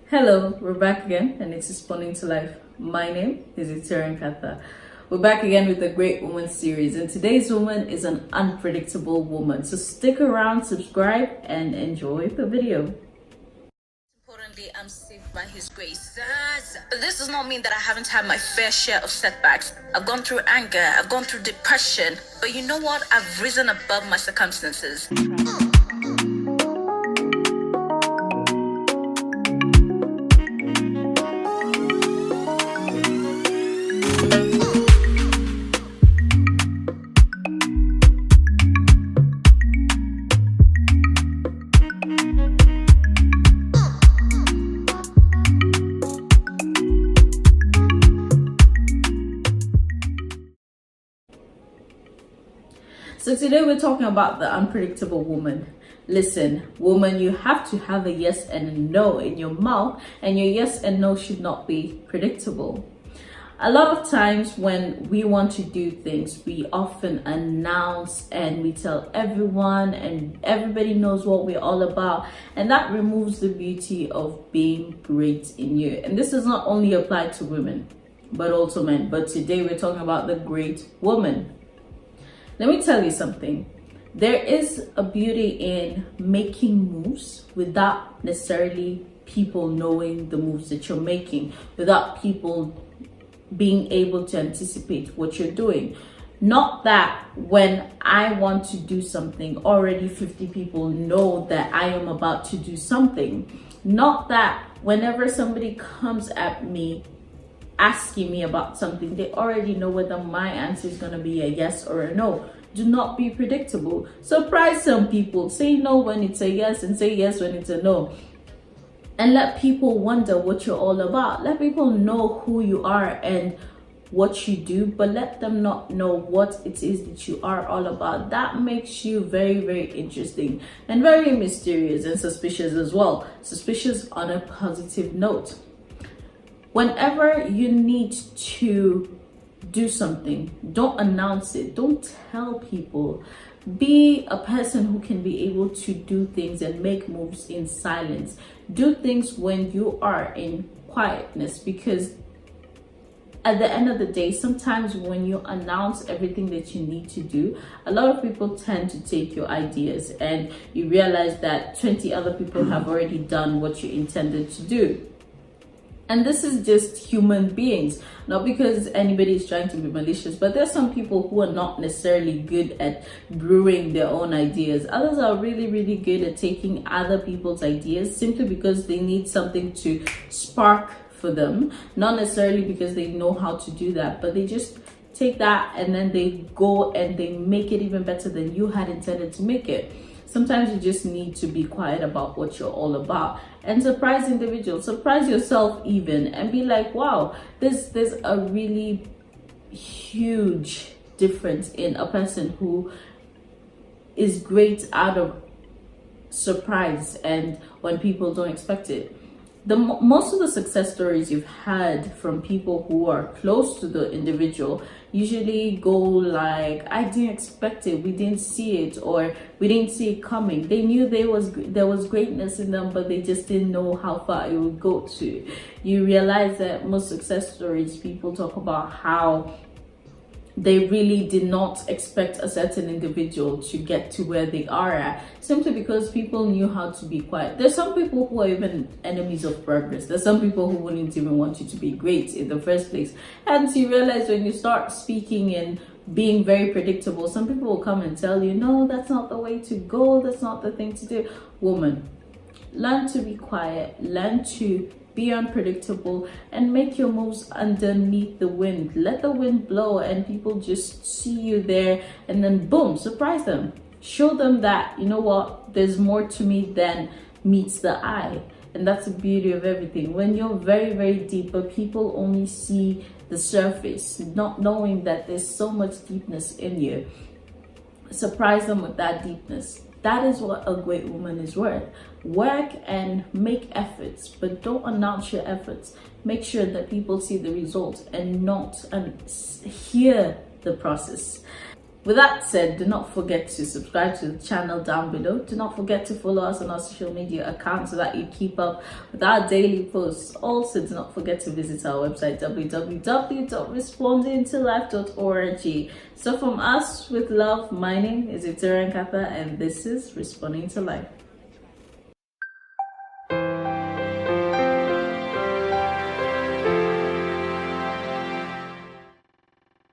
Hello, we're back again and it's Responding to Life. My name is Nkatha. We're back again with the Great Woman series, and today's woman is an unpredictable woman. So stick around, subscribe, and enjoy the video. Importantly, I'm saved by His grace. But this does not mean that I haven't had my fair share of setbacks. I've gone through anger, I've gone through depression, but you know what? I've risen above my circumstances. So today we're talking about the unpredictable woman. Listen, woman, you have to have a yes and a no in your mouth, and your yes and no should not be predictable. A lot of times when we want to do things, we often announce and we tell everyone, and everybody knows what we're all about, and that removes the beauty of being great in you. And this does not only apply to women, but also men. But today we're talking about the great woman. Let me tell you something. There is a beauty in making moves without necessarily people knowing the moves that you're making, without people being able to anticipate what you're doing. Not that when I want to do something, already 50 people know that I am about to do something. Not that whenever somebody comes at me asking me about something, they already know whether my answer is going to be a yes or a no. Do not be predictable. Surprise some people. Say no when it's a yes and say yes when it's a no. And let people wonder what you're all about. Let people know who you are and what you do, but let them not know what it is that you are all about. That makes you very, very interesting and very mysterious and suspicious as well. Suspicious on a positive note. Whenever you need to do something, don't announce it. Don't tell people. Be a person who can be able to do things and make moves in silence. Do things when you are in quietness, because at the end of the day, sometimes when you announce everything that you need to do, a lot of people tend to take your ideas and you realize that 20 other people have already done what you intended to do. And this is just human beings, not because anybody is trying to be malicious, but there's some people who are not necessarily good at brewing their own ideas. Others are really, really good at taking other people's ideas simply because they need something to spark for them, not necessarily because they know how to do that, but they just take that and then they go and they make it even better than you had intended to make it. Sometimes you just need to be quiet about what you're all about and surprise individuals, surprise yourself even, and be like, wow, there's a really huge difference in a person who is great out of surprise and when people don't expect it. Most of the success stories you've had from people who are close to the individual usually go like, I didn't expect it, we didn't see it, or we didn't see it coming. They knew there was greatness in them, but they just didn't know how far it would go to. You realize that most success stories, people talk about how they really did not expect a certain individual to get to where they are at, simply because people knew how to be quiet. There's some people who are even enemies of progress. There's some people who wouldn't even want you to be great in the first place. And you realize when you start speaking and being very predictable, some people will come and tell you, no, that's not the way to go. That's not the thing to do. Woman, learn to be quiet. Learn to be unpredictable and make your moves underneath the wind. Let the wind blow and people just see you there, and then boom, surprise them. Show them that, you know what, there's more to me than meets the eye. And that's the beauty of everything. When you're very, very deep, but people only see the surface, not knowing that there's so much deepness in you. Surprise them with that deepness. That is what a great woman is worth. Work and make efforts, but don't announce your efforts. Make sure that people see the results and not hear the process. With that said, do not forget to subscribe to the channel down below. Do not forget to follow us on our social media accounts so that you keep up with our daily posts. Also, do not forget to visit our website www.respondingtolife.org. So from us with love, my name is Nkatha, and this is Responding to Life.